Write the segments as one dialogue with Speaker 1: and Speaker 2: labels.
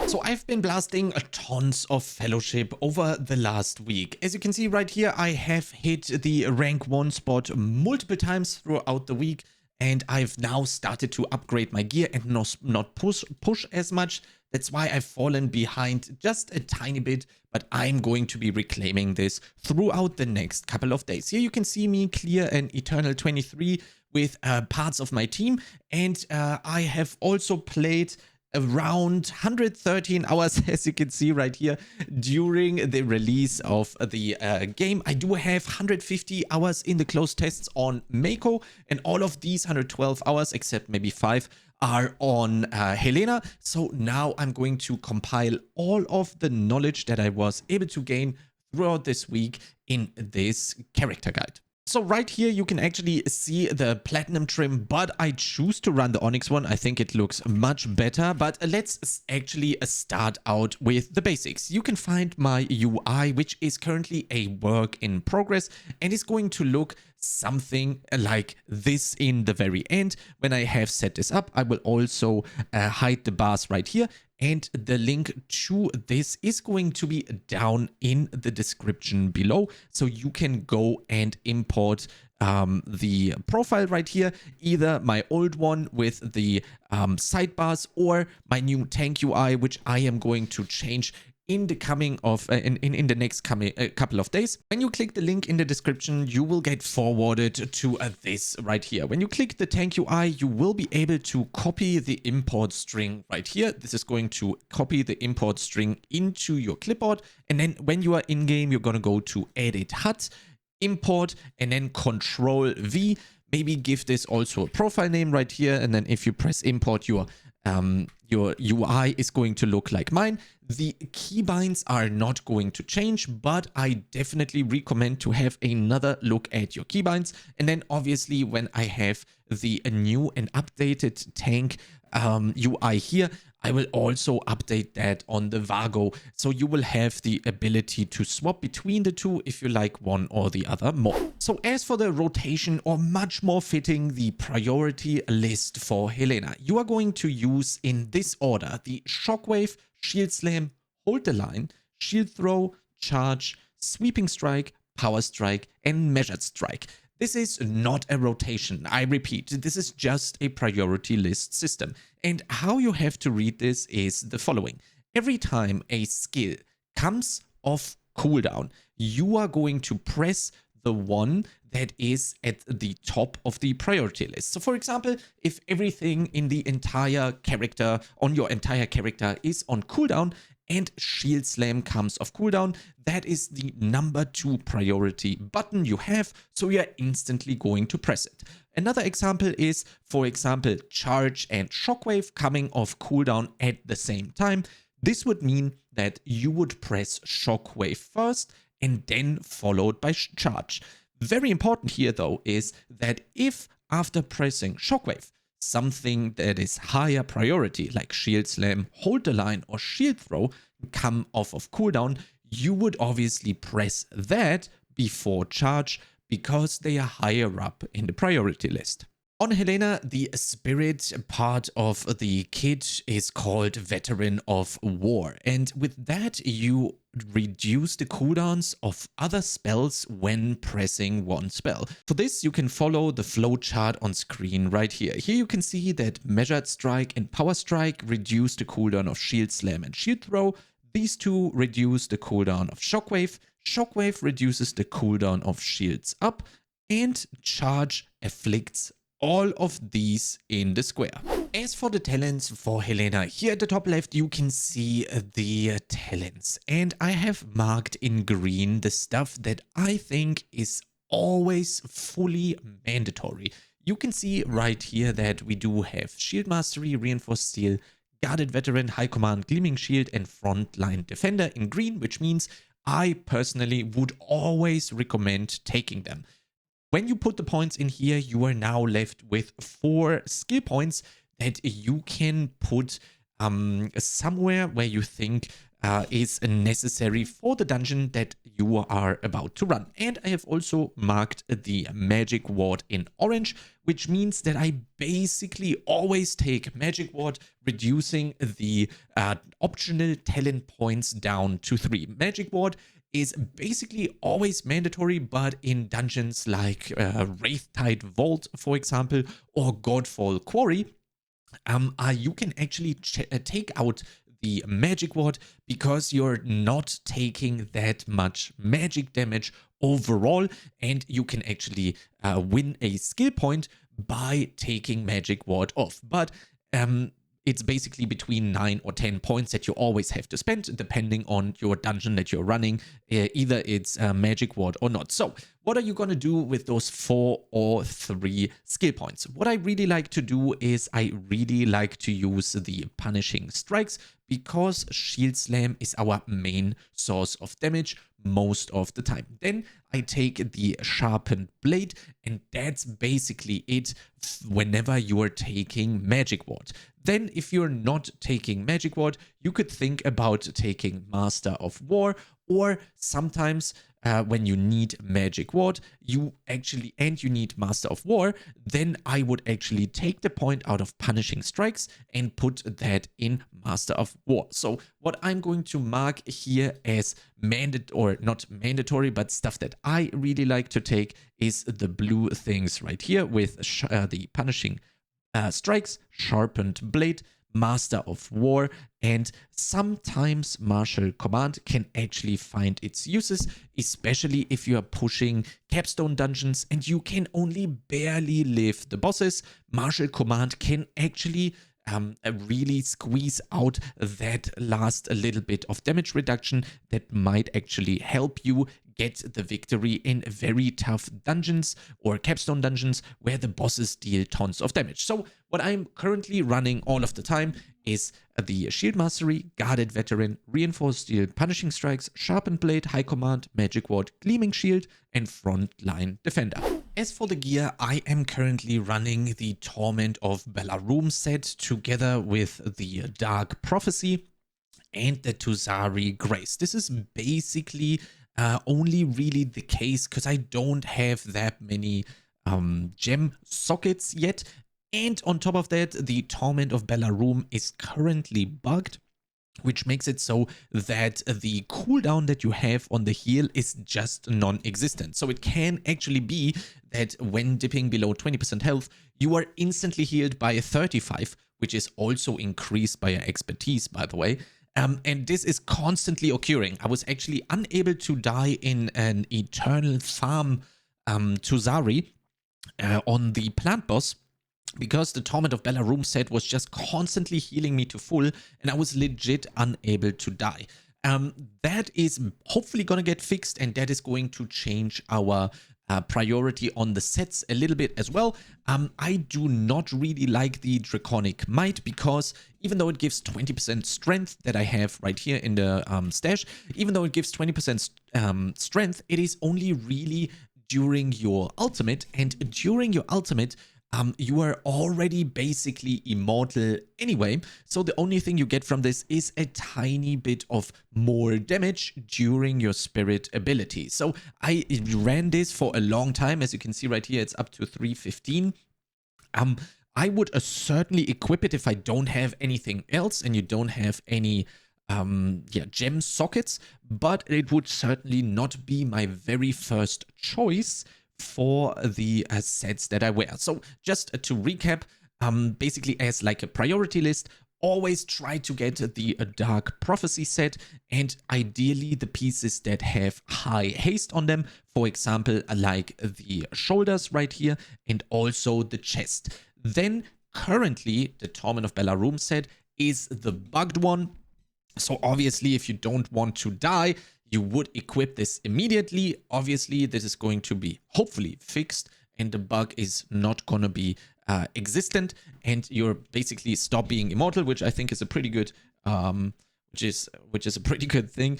Speaker 1: So I've been blasting tons of fellowship over the last week. As you can see right here, I have hit the rank 1 spot multiple times throughout the week, and I've now started to upgrade my gear and not push as much. That's why I've fallen behind just a tiny bit, but I'm going to be reclaiming this throughout the next couple of days. Here you can see me clear an Eternal 23 with parts of my team, and I have also played around 113 hours, as you can see right here, during the release of the game. I do have 150 hours in the closed tests on Mako, and all of these 112 hours, except maybe 5, are on Helena. So now I'm going to compile all of the knowledge that I was able to gain throughout this week in this character guide. So right here, you can actually see the platinum trim, but I choose to run the Onyx one. I think it looks much better, but let's actually start out with the basics. You can find my UI, which is currently a work in progress and is going to look something like this in the very end. When I have set this up, I will also hide the bars right here. And the link to this is going to be down in the description below. So you can go and import the profile right here, either my old one with the sidebars or my new tank UI, which I am going to change in the coming of in the next couple of days. When you click the link in the description, you will get forwarded to this right here. When you click the tank UI, you will be able to copy the import string right here. This is going to copy the import string into your clipboard, and then when you are in game, you're going to go to edit HUD, import, and then Control V. Maybe give this also a profile name right here, and then if you press import, your UI is going to look like mine. The keybinds are not going to change, but I definitely recommend to have another look at your keybinds. And then obviously when I have the new and updated tank UI here, I will also update that on the Vago, so you will have the ability to swap between the two if you like one or the other more. So as for the rotation, or much more fitting, the priority list for Helena, you are going to use in this order the Shockwave, Shield Slam, Hold the Line, Shield Throw, Charge, Sweeping Strike, Power Strike, and Measured Strike. This is not a rotation. I repeat, this is just a priority list system. And how you have to read this is the following. Every time a skill comes off cooldown, you are going to press the one that is at the top of the priority list. So for example, if everything in the entire character, on your entire character, is on cooldown, and Shield Slam comes off cooldown, that is the number 2 priority button you have, so you are instantly going to press it. Another example is, for example, Charge and Shockwave coming off cooldown at the same time. This would mean that you would press Shockwave first and then followed by Charge. Very important here though is that if after pressing Shockwave, something that is higher priority like Shield Slam, Hold the Line, or Shield Throw come off of cooldown, you would obviously press that before Charge because they are higher up in the priority list. On Helena, the spirit part of the kit is called Veteran of War, and with that you reduce the cooldowns of other spells when pressing one spell. For this, you can follow the flow chart on screen right here. Here you can see that Measured Strike and Power Strike reduce the cooldown of Shield Slam and Shield Throw. These two reduce the cooldown of Shockwave. Shockwave reduces the cooldown of Shields Up, and Charge afflicts all of these in the square. As for the talents for Helena, here at the top left you can see the talents, and I have marked in green the stuff that I think is always fully mandatory. You can see right here that we do have Shield Mastery, Reinforced Steel, Guarded Veteran, High Command, Gleaming Shield, and Frontline Defender in green, which means I personally would always recommend taking them. When you put the points in here, you are now left with 4 skill points that you can put somewhere where you think is necessary for the dungeon that you are about to run. And I have also marked the magic ward in orange, which means that I basically always take magic ward, reducing the optional talent points down to 3. Magic ward is basically always mandatory, but in dungeons like Wraithtide Vault, for example, or Godfall Quarry, you can actually take out the magic ward because you're not taking that much magic damage overall, and you can actually win a skill point by taking magic ward off. But it's basically between 9 or 10 points that you always have to spend, depending on your dungeon that you're running. Either it's magic ward or not. So what are you going to do with those 4 or 3 skill points? What I really like to do is I really like to use the punishing strikes, because shield slam is our main source of damage most of the time. Then I take the sharpened blade, and that's basically it whenever you are taking magic ward. Then if you're not taking magic ward, you could think about taking Master of War, or sometimes when you need magic ward, you need Master of War, then I would actually take the point out of punishing strikes and put that in Master of War. So what I'm going to mark here as not mandatory, but stuff that I really like to take is the blue things right here with the punishing strikes, sharpened blade, Master of War, and sometimes Martial Command can actually find its uses, especially if you are pushing capstone dungeons and you can only barely live the bosses. Martial Command can actually really squeeze out that last little bit of damage reduction that might actually help you get the victory in very tough dungeons or capstone dungeons where the bosses deal tons of damage. So what I'm currently running all of the time is the Shield Mastery, Guarded Veteran, Reinforced Steel, Punishing Strikes, Sharpened Blade, High Command, Magic Ward, Gleaming Shield, and Frontline Defender. As for the gear, I am currently running the Torment of Balarum set together with the Dark Prophecy and the Tuzari Grace. This is basically only really the case because I don't have that many gem sockets yet. And on top of that, the Torment of Balarum is currently bugged, which makes it so that the cooldown that you have on the heal is just non-existent. So it can actually be that when dipping below 20% health, you are instantly healed by a 35, which is also increased by your expertise, by the way. And this is constantly occurring. I was actually unable to die in an Eternal Farm Tuzari on the plant boss, because the Torment of Balarum set was just constantly healing me to full, and I was legit unable to die. That is hopefully going to get fixed, and that is going to change our priority on the sets a little bit as well. I do not really like the Draconic Might, because even though it gives 20% strength that I have right here in the stash, even though it gives 20% strength, it is only really during your ultimate, and during your ultimate, you are already basically immortal anyway, so the only thing you get from this is a tiny bit of more damage during your spirit ability. So I ran this for a long time. As you can see right here, it's up to 315. I would certainly equip it if I don't have anything else and you don't have any gem sockets, but it would certainly not be my very first choice for the sets that I wear. So just to recap, basically as like a priority list, always try to get the Dark Prophecy set, and ideally the pieces that have high haste on them, for example like the shoulders right here and also the chest. Then currently the Torment of Balarum set is the bugged one. So obviously if you don't want to die, you would equip this immediately. Obviously, this is going to be hopefully fixed and the bug is not going to be existent, and you're basically stop being immortal, which I think is a pretty good which is a pretty good thing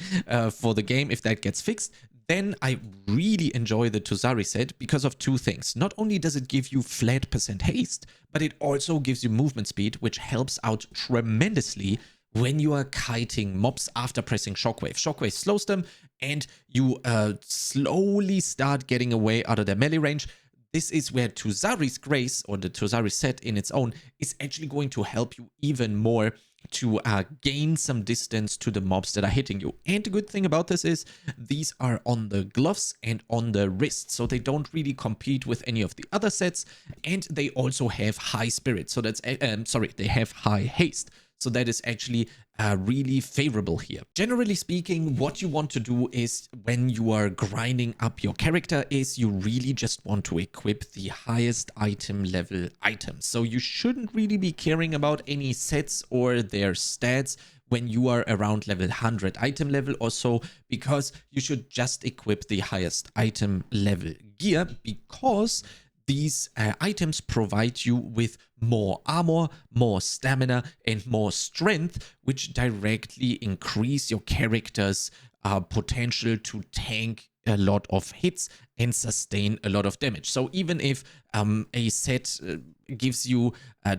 Speaker 1: for the game if that gets fixed. Then I really enjoy the Tuzari set because of two things. Not only does it give you flat % haste, but it also gives you movement speed, which helps out tremendously when you are kiting mobs after pressing Shockwave. Shockwave slows them, and you slowly start getting away out of their melee range. This is where Tuzari's Grace, or the Tuzari set in its own, is actually going to help you even more to gain some distance to the mobs that are hitting you. And the good thing about this is these are on the gloves and on the wrist, so they don't really compete with any of the other sets, and they also have high spirit. So that's they have high haste. So that is actually really favorable here. Generally speaking, what you want to do is when you are grinding up your character is you really just want to equip the highest item level items. So you shouldn't really be caring about any sets or their stats when you are around level 100 item level or so, because you should just equip the highest item level gear, because these items provide you with more armor, more stamina, and more strength, which directly increase your character's potential to tank a lot of hits and sustain a lot of damage. So even if a set gives you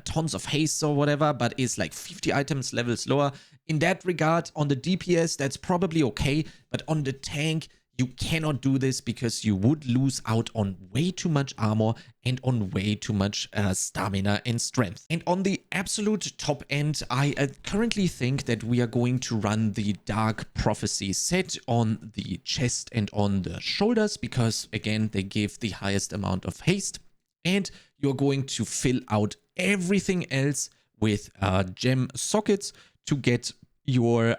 Speaker 1: tons of haste or whatever, but is like 50 items levels lower, in that regard, on the DPS, that's probably okay, but on the tank, you cannot do this because you would lose out on way too much armor and on way too much stamina and strength. And on the absolute top end, I currently think that we are going to run the Dark Prophecy set on the chest and on the shoulders because, again, they give the highest amount of haste. And you're going to fill out everything else with gem sockets to get your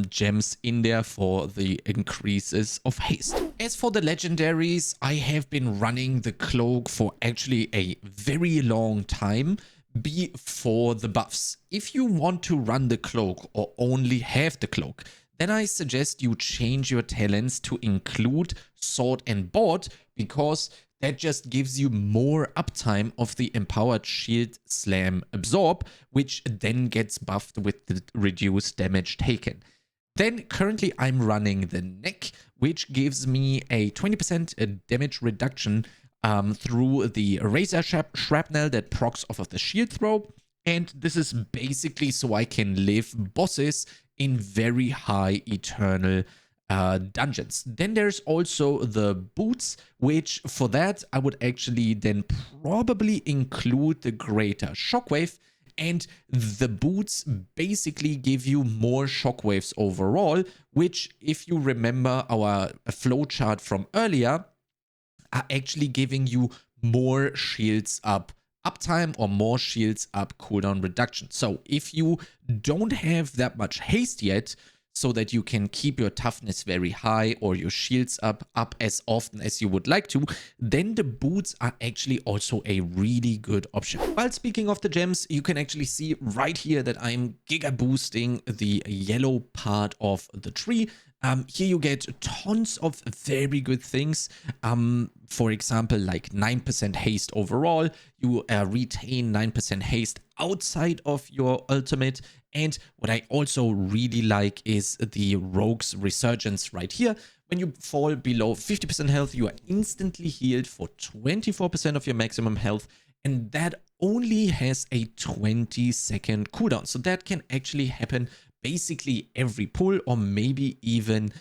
Speaker 1: gems in there for the increases of haste. As for the legendaries, I have been running the cloak for actually a very long time before the buffs. If you want to run the cloak or only have the cloak, then I suggest you change your talents to include sword and board, because that just gives you more uptime of the empowered shield slam absorb, which then gets buffed with the reduced damage taken. Then currently I'm running the neck, which gives me a 20% damage reduction through the razor shrapnel that procs off of the shield throw. And this is basically so I can live bosses in very high eternal dungeons. Then there's also the boots, which for that I would actually then probably include the greater shockwave, and the boots basically give you more shockwaves overall, which, if you remember our flowchart from earlier, are actually giving you more shields up uptime or more shields up cooldown reduction. So if you don't have that much haste yet, so that you can keep your toughness very high or your shields up as often as you would like to, then the boots are actually also a really good option. While speaking of the gems, you can actually see right here that I'm giga boosting the yellow part of the tree. Here you get tons of very good things. For example, like 9% haste overall. You retain 9% haste outside of your ultimate. And what I also really like is the Rogue's Resurgence right here. When you fall below 50% health, you are instantly healed for 24% of your maximum health. And that only has a 20-second cooldown. So that can actually happen basically every pull, or maybe even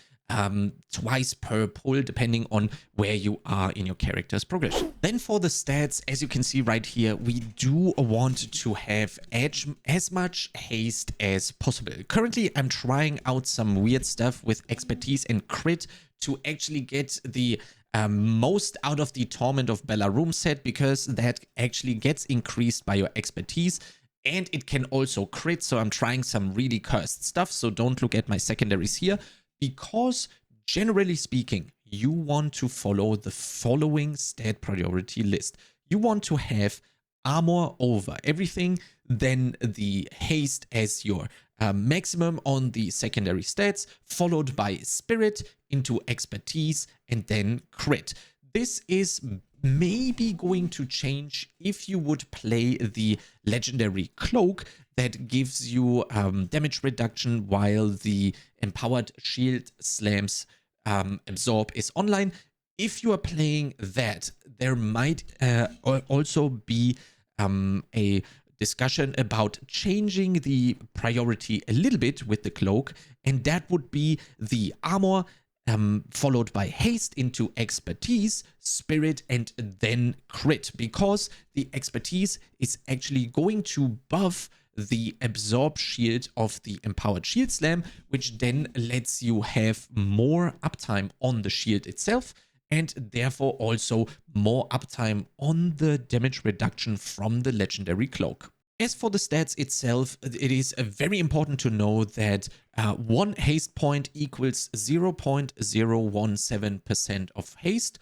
Speaker 1: twice per pull, depending on where you are in your character's progression. Then for the stats, as you can see right here, we do want to have as much haste as possible. Currently, I'm trying out some weird stuff with expertise and crit to actually get the most out of the Torment of Bellarum set, because that actually gets increased by your expertise. And it can also crit, so I'm trying some really cursed stuff, so don't look at my secondaries here, because generally speaking, you want to follow the following stat priority list. You want to have armor over everything, then the haste as your maximum on the secondary stats, followed by spirit into expertise, and then crit. This is maybe going to change if you would play the legendary cloak that gives you damage reduction while the empowered shield slams absorb is online. If you are playing that, there might also be a discussion about changing the priority a little bit with the cloak, and that would be the armor, followed by haste into expertise, spirit, and then crit, because the expertise is actually going to buff the absorb shield of the empowered shield slam, which then lets you have more uptime on the shield itself, and therefore also more uptime on the damage reduction from the legendary cloak. As for the stats itself, it is very important to know that 1 haste point equals 0.017% of haste,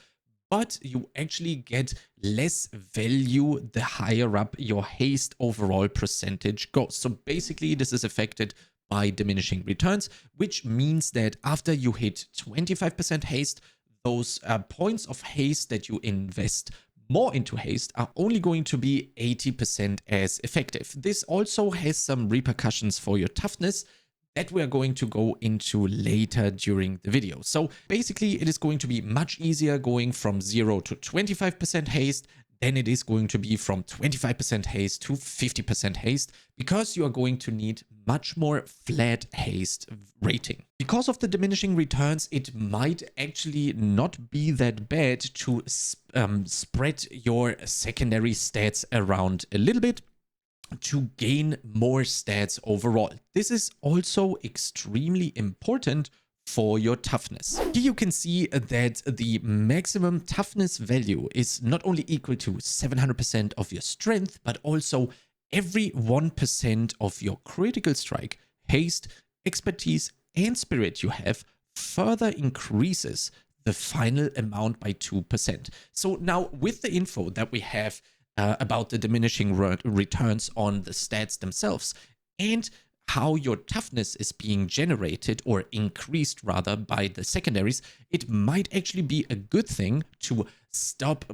Speaker 1: but you actually get less value the higher up your haste overall percentage goes. So basically, this is affected by diminishing returns, which means that after you hit 25% haste, those points of haste that you invest more into haste are only going to be 80% as effective. This also has some repercussions for your toughness that we are going to go into later during the video. So basically, it is going to be much easier going from 0 to 25% haste than it is going to be from 25% haste to 50% haste, because you are going to need much more flat haste rating. Because of the diminishing returns, it might actually not be that bad to spread your secondary stats around a little bit to gain more stats overall. This is also extremely important for your toughness. Here you can see that the maximum toughness value is not only equal to 700% of your strength, but also every 1% of your critical strike, haste, expertise, and spirit you have further increases the final amount by 2%. So now with the info that we have about the diminishing returns on the stats themselves, and how your toughness is being generated or increased rather by the secondaries, it might actually be a good thing to stop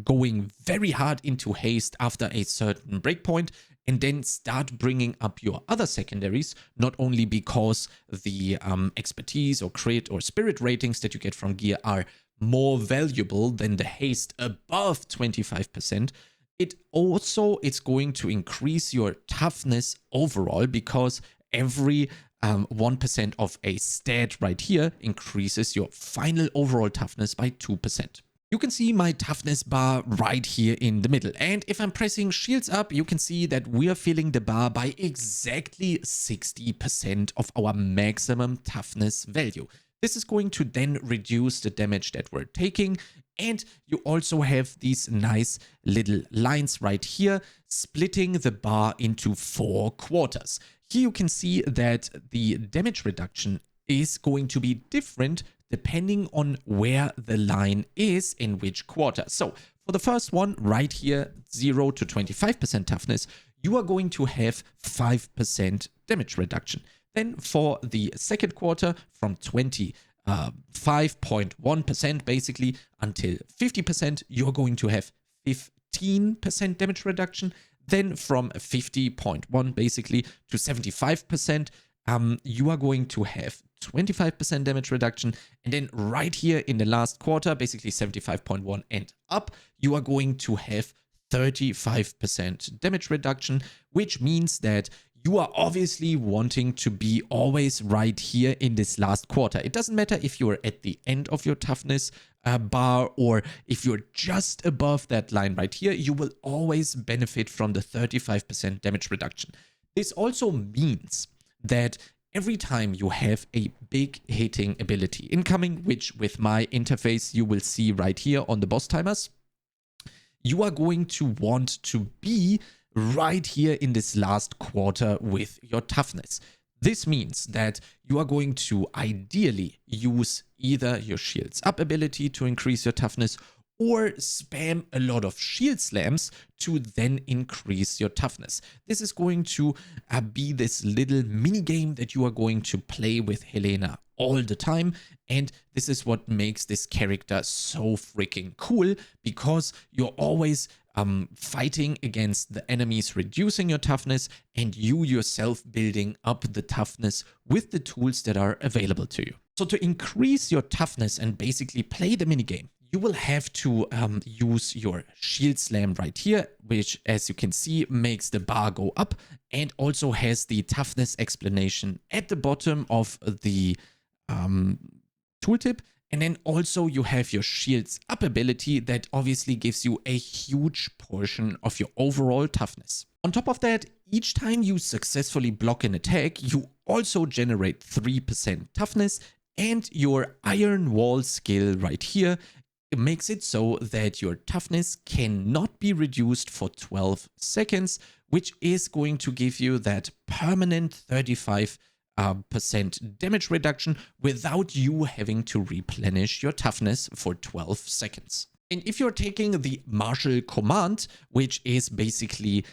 Speaker 1: going very hard into haste after a certain breakpoint and then start bringing up your other secondaries, not only because the expertise or crit or spirit ratings that you get from gear are more valuable than the haste above 25%, it's going to increase your toughness overall, because every 1% of a stat right here increases your final overall toughness by 2%. You can see my toughness bar right here in the middle, and if I'm pressing shields up, you can see that we are filling the bar by exactly 60% of our maximum toughness value. This is going to then reduce the damage that we're taking, and you also have these nice little lines right here splitting the bar into 4 quarters. Here you can see that the damage reduction is going to be different depending on where the line is in which quarter. So for the first one right here, 0 to 25% toughness, you are going to have 5% damage reduction. Then for the second quarter, from 5.1% basically until 50%, you're going to have 15% damage reduction. Then from 50.1 basically to 75%, you are going to have 25% damage reduction. And then right here in the last quarter, basically 75.1 and up, you are going to have 35% damage reduction, which means that you are obviously wanting to be always right here in this last quarter. It doesn't matter if you're at the end of your toughness bar or if you're just above that line right here, you will always benefit from the 35% damage reduction. This also means that every time you have a big hitting ability incoming, which with my interface you will see right here on the boss timers, you are going to want to be right here in this last quarter with your toughness. This means that you are going to ideally use either your shields up ability to increase your toughness or spam a lot of shield slams to then increase your toughness. This is going to be this little mini game that you are going to play with Helena all the time, and this is what makes this character so freaking cool, because you're always fighting against the enemies reducing your toughness and you yourself building up the toughness with the tools that are available to you. So to increase your toughness and basically play the minigame, you will have to use your shield slam right here, which, as you can see, makes the bar go up and also has the toughness explanation at the bottom of the tooltip. And then also you have your shields up ability that obviously gives you a huge portion of your overall toughness. On top of that, each time you successfully block an attack, you also generate 3% toughness, and your Iron Wall skill right here makes it so that your toughness cannot be reduced for 12 seconds, which is going to give you that permanent 35% damage reduction without you having to replenish your toughness for 12 seconds. And if you're taking the martial command, which is basically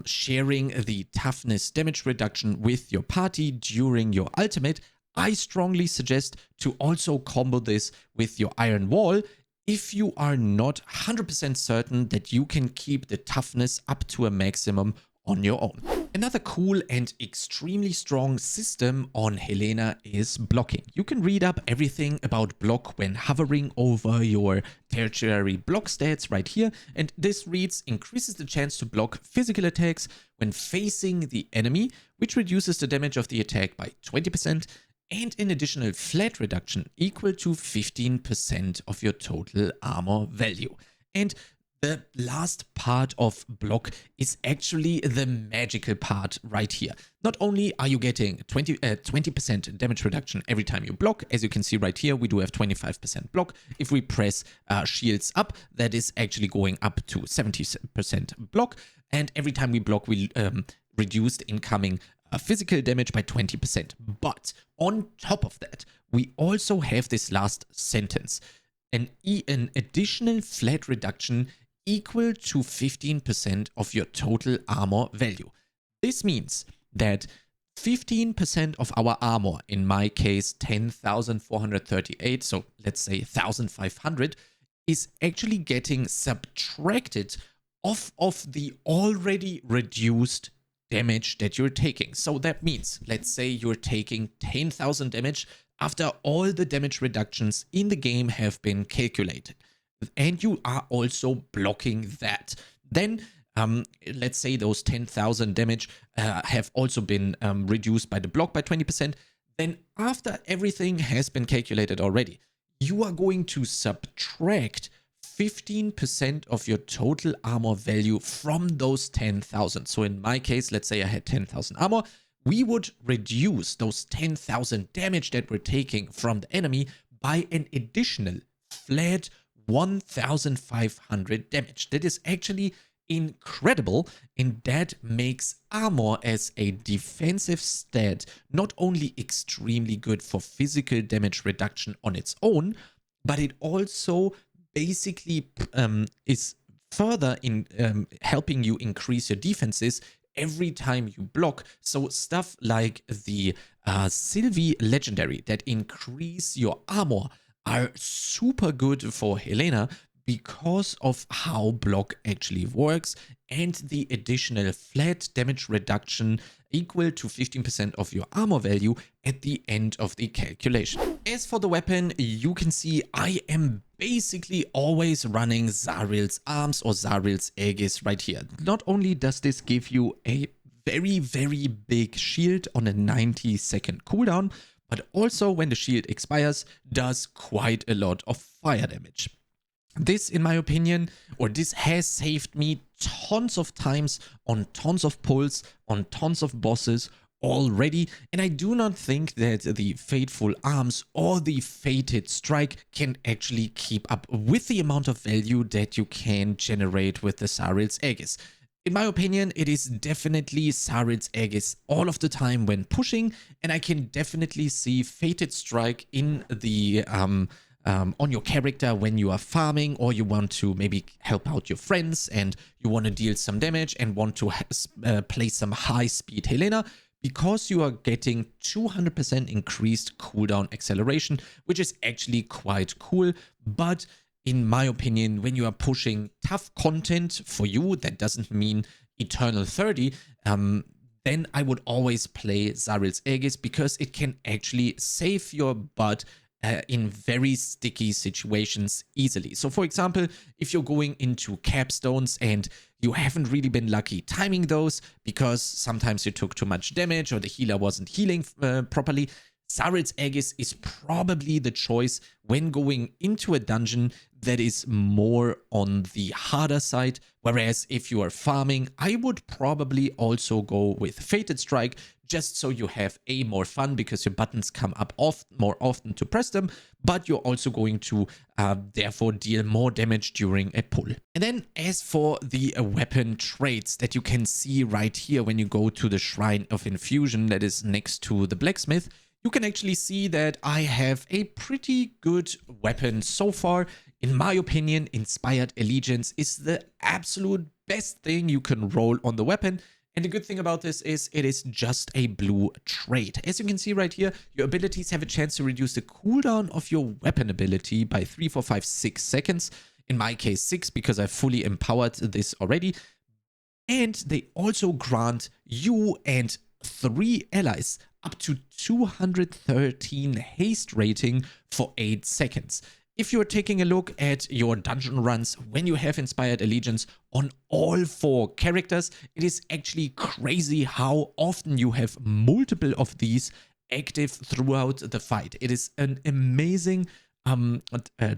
Speaker 1: sharing the toughness damage reduction with your party during your ultimate, I strongly suggest to also combo this with your Iron Wall if you are not 100% certain that you can keep the toughness up to a maximum on your own. Another cool and extremely strong system on Helena is blocking. You can read up everything about block when hovering over your tertiary block stats right here, and this reads: increases the chance to block physical attacks when facing the enemy, which reduces the damage of the attack by 20%, and an additional flat reduction equal to 15% of your total armor value. And the last part of block is actually the magical part right here. Not only are you getting 20% damage reduction every time you block, as you can see right here, we do have 25% block. If we press shields up, that is actually going up to 70% block. And every time we block, we reduce the incoming physical damage by 20%. But on top of that, we also have this last sentence: an additional flat reduction equal to 15% of your total armor value. This means that 15% of our armor, in my case 10,438, so let's say 1,500, is actually getting subtracted off of the already reduced damage that you're taking. So that means, let's say you're taking 10,000 damage after all the damage reductions in the game have been calculated, and you are also blocking that. Then let's say those 10,000 damage have also been reduced by the block by 20%. Then after everything has been calculated already, you are going to subtract 15% of your total armor value from those 10,000. So in my case, let's say I had 10,000 armor, we would reduce those 10,000 damage that we're taking from the enemy by an additional flat 1,500 damage. That is actually incredible, and that makes armor as a defensive stat not only extremely good for physical damage reduction on its own, but it also basically is further in helping you increase your defenses every time you block. So stuff like the Sylvie Legendary that increase your armor are super good for Helena because of how block actually works, and the additional flat damage reduction equal to 15% of your armor value at the end of the calculation. As for the weapon, you can see I am basically always running Zaril's Arms or Zaril's Aegis right here. Not only does this give you a very, very big shield on a 90-second cooldown, but also when the shield expires, does quite a lot of fire damage. This, in my opinion, or this has saved me tons of times on tons of pulls, on tons of bosses already, and I do not think that the Fateful Arms or the Fated Strike can actually keep up with the amount of value that you can generate with the Zaril's Aegis. In my opinion, it is definitely Zaril's Aegis all of the time when pushing, and I can definitely see Fated Strike in the on your character when you are farming, or you want to maybe help out your friends and you want to deal some damage and want to play some high speed Helena, because you are getting 200% increased cooldown acceleration, which is actually quite cool. But in my opinion, when you are pushing tough content for you, that doesn't mean Eternal 30, then I would always play Zaril's Aegis, because it can actually save your butt in very sticky situations easily. So for example, if you're going into capstones and you haven't really been lucky timing those because sometimes you took too much damage or the healer wasn't healing properly, Saril's Aegis is probably the choice when going into a dungeon that is more on the harder side. Whereas if you are farming, I would probably also go with Fated Strike, just so you have more fun because your buttons come up more often to press them, but you're also going to therefore deal more damage during a pull. And then as for the weapon traits that you can see right here when you go to the Shrine of Infusion that is next to the blacksmith, you can actually see that I have a pretty good weapon so far. In my opinion, Inspired Allegiance is the absolute best thing you can roll on the weapon. And the good thing about this is it is just a blue trait. As you can see right here, your abilities have a chance to reduce the cooldown of your weapon ability by 3, 4, 5, 6 seconds. In my case, 6 because I fully empowered this already. And they also grant you and 3 allies up to 213 haste rating for 8 seconds. If you're taking a look at your dungeon runs when you have Inspired Allegiance on all 4 characters, it is actually crazy how often you have multiple of these active throughout the fight. It is an amazing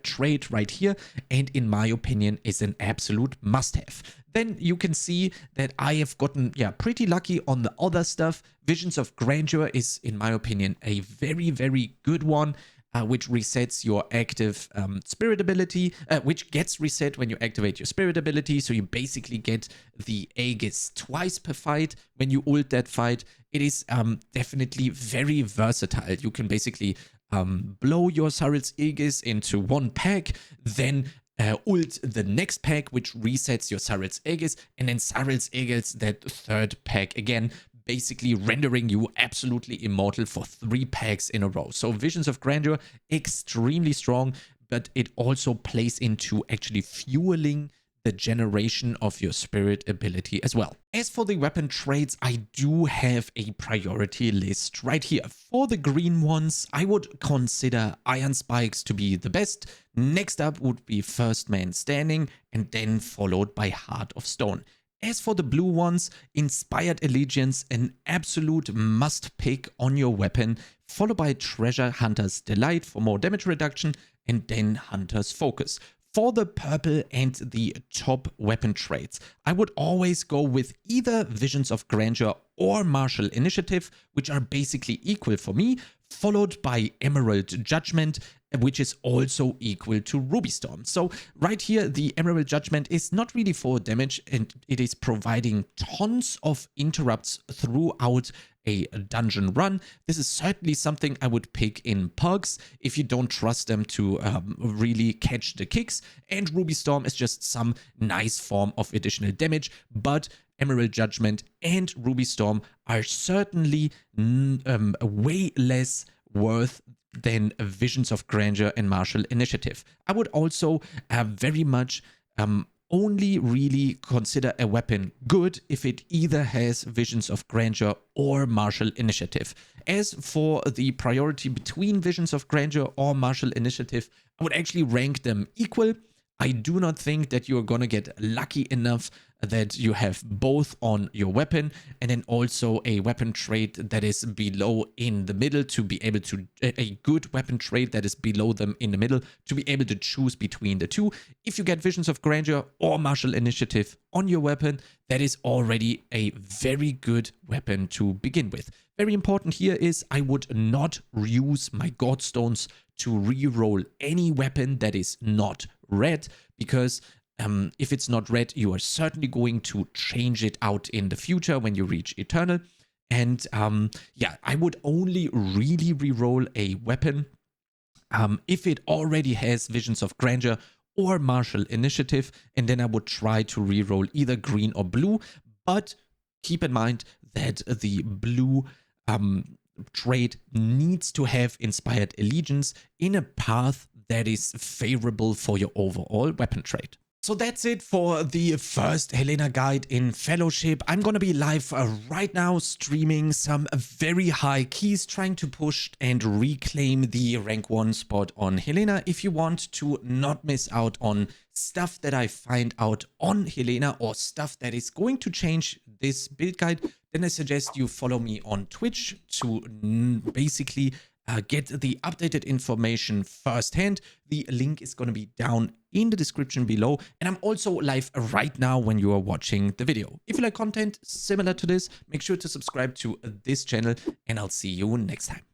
Speaker 1: trait right here, and in my opinion is an absolute must-have. Then you can see that I have gotten pretty lucky on the other stuff. Visions of Grandeur is, in my opinion, a very, very good one, which resets your active spirit ability, which gets reset when you activate your spirit ability. So you basically get the Aegis twice per fight when you ult that fight. It is definitely very versatile. You can basically blow your Saril's Aegis into one pack, then ult the next pack, which resets your Saril's Aegis, and then Saril's Aegis that third pack again, basically rendering you absolutely immortal for 3 packs in a row. So Visions of Grandeur, extremely strong, but it also plays into actually fueling the generation of your spirit ability as well. As for the weapon traits, I do have a priority list right here. For the green ones, I would consider Iron Spikes to be the best. Next up would be First Man Standing, and then followed by Heart of Stone. As for the blue ones, Inspired Allegiance, an absolute must pick on your weapon, followed by Treasure Hunter's Delight for more damage reduction, and then Hunter's Focus. For the purple and the top weapon traits, I would always go with either Visions of Grandeur or Martial Initiative, which are basically equal for me, followed by Emerald Judgment, which is also equal to Ruby Storm. So right here, the Emerald Judgment is not really for damage, and it is providing tons of interrupts throughout a dungeon run. This is certainly something I would pick in pugs if you don't trust them to really catch the kicks. And Ruby Storm is just some nice form of additional damage, but Emerald Judgment and Ruby Storm are certainly way less worth than Visions of Grandeur and Martial Initiative. I would also very much only really consider a weapon good if it either has Visions of Grandeur or Martial Initiative. As for the priority between Visions of Grandeur or Martial Initiative, I would actually rank them equal. I do not think that you're gonna get lucky enough that you have both on your weapon, and then also a weapon trait that is below in the middle to be able to, a good weapon trait that is below them in the middle to be able to choose between the two. If you get Visions of Grandeur or Martial Initiative on your weapon, that is already a very good weapon to begin with. Very important here is I would not use my Godstones to reroll any weapon that is not red, because if it's not red, you are certainly going to change it out in the future when you reach Eternal. And yeah, I would only really reroll a weapon if it already has Visions of Grandeur or Martial Initiative, and then I would try to reroll either green or blue. But keep in mind that the blue trait needs to have Inspired Allegiance in a path that is favorable for your overall weapon trait. So So that's it for the first Helena guide in Fellowship. I'm gonna be live right now streaming some very high keys, trying to push and reclaim the rank 1 spot on Helena. If you want to not miss out on stuff that I find out on Helena or stuff that is going to change this build guide, then I suggest you follow me on Twitch to basically get the updated information firsthand. The link is going to be down in the description below, and I'm also live right now when you are watching the video. If you like content similar to this, make sure to subscribe to this channel, and I'll see you next time.